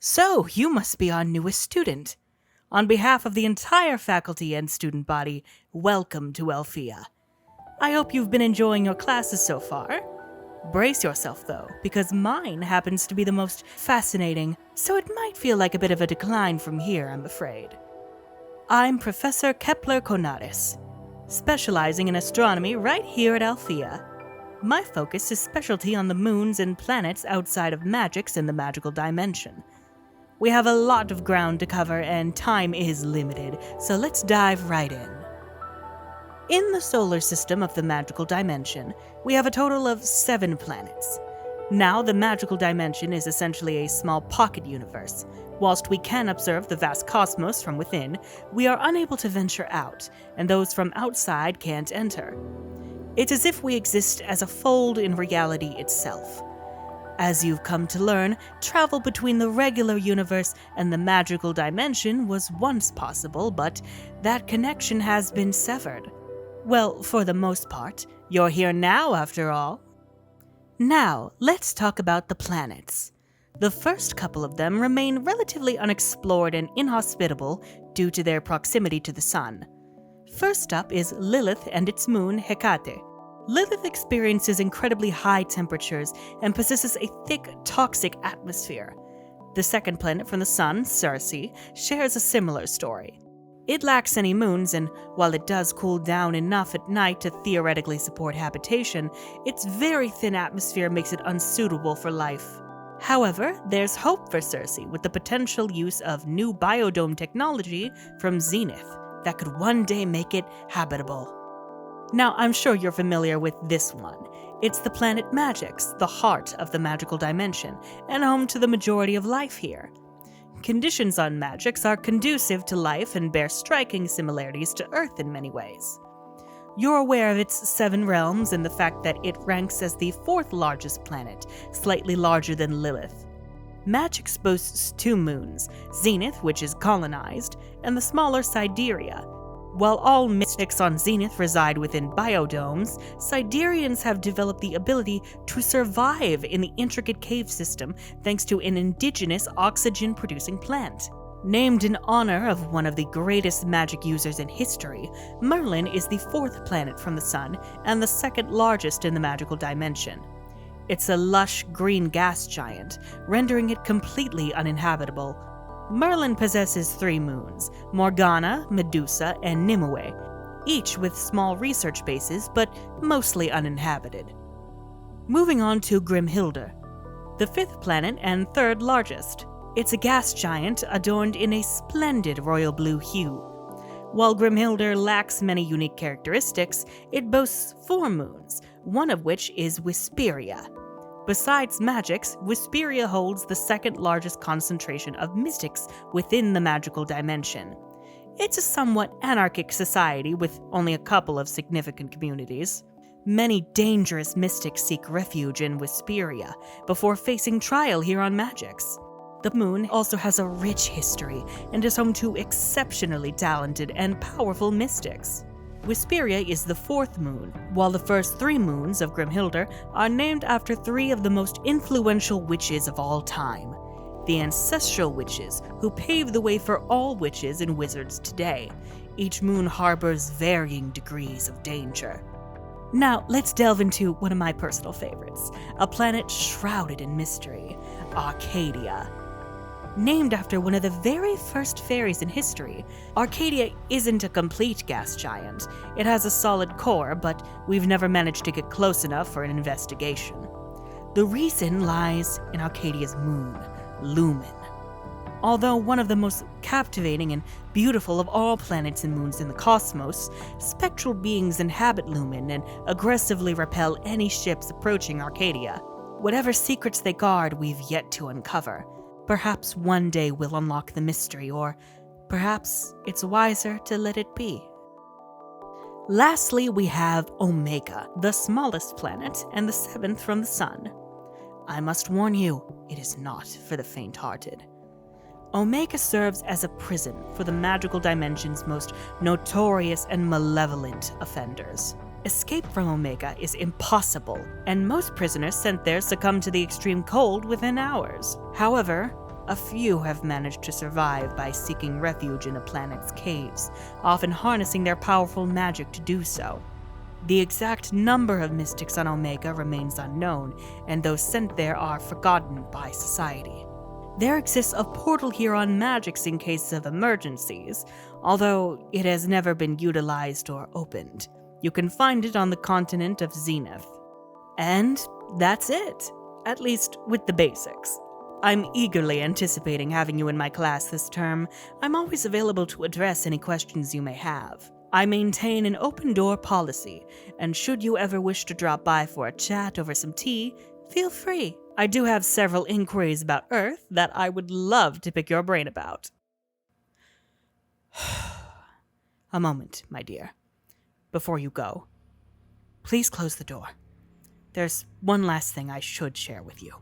So, you must be our newest student. On behalf of the entire faculty and student body, welcome to Alfea. I hope you've been enjoying your classes so far. Brace yourself, though, because mine happens to be the most fascinating, so it might feel like a bit of a decline from here, I'm afraid. I'm Professor Kepler Cornares, specializing in astronomy right here at Alfea. My focus is specialty on the moons and planets outside of Magix in the magical dimension. We have a lot of ground to cover and time is limited, so let's dive right in. In the solar system of the magical dimension, we have a total of 7 planets. Now, the magical dimension is essentially a small pocket universe. Whilst we can observe the vast cosmos from within, we are unable to venture out, and those from outside can't enter. It's as if we exist as a fold in reality itself. As you've come to learn, travel between the regular universe and the magical dimension was once possible, but that connection has been severed. Well, for the most part, you're here now after all. Now, let's talk about the planets. The first couple of them remain relatively unexplored and inhospitable due to their proximity to the Sun. First up is Lilith and its moon, Hecate. Lilith experiences incredibly high temperatures and possesses a thick, toxic atmosphere. The second planet from the Sun, Circe, shares a similar story. It lacks any moons, and while it does cool down enough at night to theoretically support habitation, its very thin atmosphere makes it unsuitable for life. However, there's hope for Circe with the potential use of new biodome technology from Zenith that could one day make it habitable. Now, I'm sure you're familiar with this one. It's the planet Magix, the heart of the magical dimension, and home to the majority of life here. Conditions on Magix are conducive to life and bear striking similarities to Earth in many ways. You're aware of its 7 realms and the fact that it ranks as the 4th largest planet, slightly larger than Lilith. Magix boasts 2 moons, Zenith, which is colonized, and the smaller Sidereia. While all mystics on Zenith reside within biodomes, Siderians have developed the ability to survive in the intricate cave system thanks to an indigenous oxygen-producing plant. Named in honor of one of the greatest magic users in history, Merlin is the 4th planet from the Sun and the 2nd largest in the magical dimension. It's a lush green gas giant, rendering it completely uninhabitable. Merlin possesses 3 moons, Morgana, Medusa, and Nimue, each with small research bases but mostly uninhabited. Moving on to Grimhildr, the 5th planet and 3rd largest. It's a gas giant adorned in a splendid royal blue hue. While Grimhildr lacks many unique characteristics, it boasts 4 moons, one of which is Wisperia. Besides Magix, Wisperia holds the 2nd largest concentration of mystics within the magical dimension. It's a somewhat anarchic society with only a couple of significant communities. Many dangerous mystics seek refuge in Wisperia before facing trial here on Magix. The moon also has a rich history and is home to exceptionally talented and powerful mystics. Wisperia is the 4th moon, while the first 3 moons of Grimhildr are named after 3 of the most influential witches of all time, the ancestral witches who paved the way for all witches and wizards today. Each moon harbors varying degrees of danger. Now, let's delve into one of my personal favorites, a planet shrouded in mystery, Arcadia. Named after one of the very first fairies in history, Arcadia isn't a complete gas giant. It has a solid core, but we've never managed to get close enough for an investigation. The reason lies in Arcadia's moon, Lumen. Although one of the most captivating and beautiful of all planets and moons in the cosmos, spectral beings inhabit Lumen and aggressively repel any ships approaching Arcadia. Whatever secrets they guard, we've yet to uncover. Perhaps one day we'll unlock the mystery, or perhaps it's wiser to let it be. Lastly, we have Omega, the smallest planet and the 7th from the Sun. I must warn you, it is not for the faint-hearted. Omega serves as a prison for the magical dimension's most notorious and malevolent offenders. Escape from Omega is impossible, and most prisoners sent there succumb to the extreme cold within hours. However, A few have managed to survive by seeking refuge in a planet's caves, often harnessing their powerful magic to do so. The exact number of mystics on Omega remains unknown, and those sent there are forgotten by society. There exists a portal here on Magix in case of emergencies, although it has never been utilized or opened. You can find it on the continent of Zenith. And that's it, at least with the basics. I'm eagerly anticipating having you in my class this term. I'm always available to address any questions you may have. I maintain an open-door policy, and should you ever wish to drop by for a chat over some tea, feel free. I do have several inquiries about Earth that I would love to pick your brain about. A moment, my dear. Before you go, please close the door. There's one last thing I should share with you.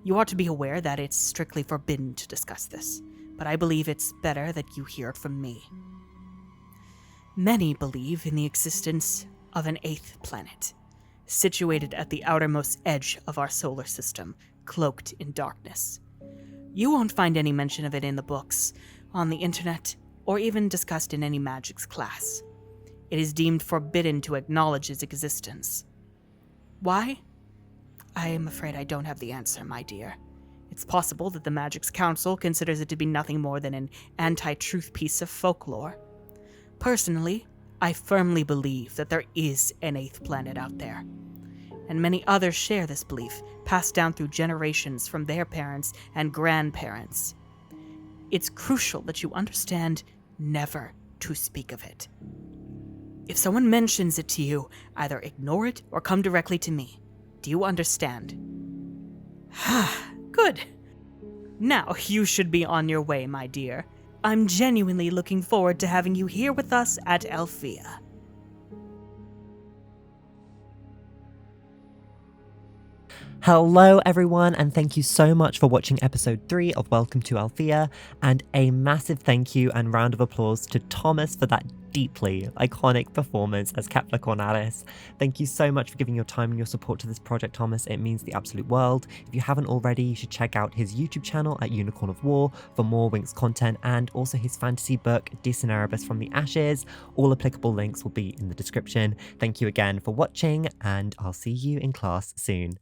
You ought to be aware that it's strictly forbidden to discuss this, but I believe it's better that you hear it from me. Many believe in the existence of an 8th planet, situated at the outermost edge of our solar system, cloaked in darkness. You won't find any mention of it in the books, on the internet, or even discussed in any Magix class. It is deemed forbidden to acknowledge its existence. Why? I am afraid I don't have the answer, my dear. It's possible that the Magix Council considers it to be nothing more than an anti-truth piece of folklore. Personally, I firmly believe that there is an 8th planet out there, and many others share this belief, passed down through generations from their parents and grandparents. It's crucial that you understand never to speak of it. If someone mentions it to you, either ignore it or come directly to me. Do you understand? Good. Now you should be on your way, my dear. I'm genuinely looking forward to having you here with us at Alfea. Hello everyone, and thank you so much for watching episode 3 of Welcome to Alfea, and a massive thank you and round of applause to Thomas for that deeply iconic performance as Kepler Cornares. Thank you so much for giving your time and your support to this project, Thomas. It means the absolute world. If you haven't already, you should check out his YouTube channel at UnicornOfWar for more Winx content, and also his fantasy book, Decenaribus from the Ashes. All applicable links will be in the description. Thank you again for watching, and I'll see you in class soon.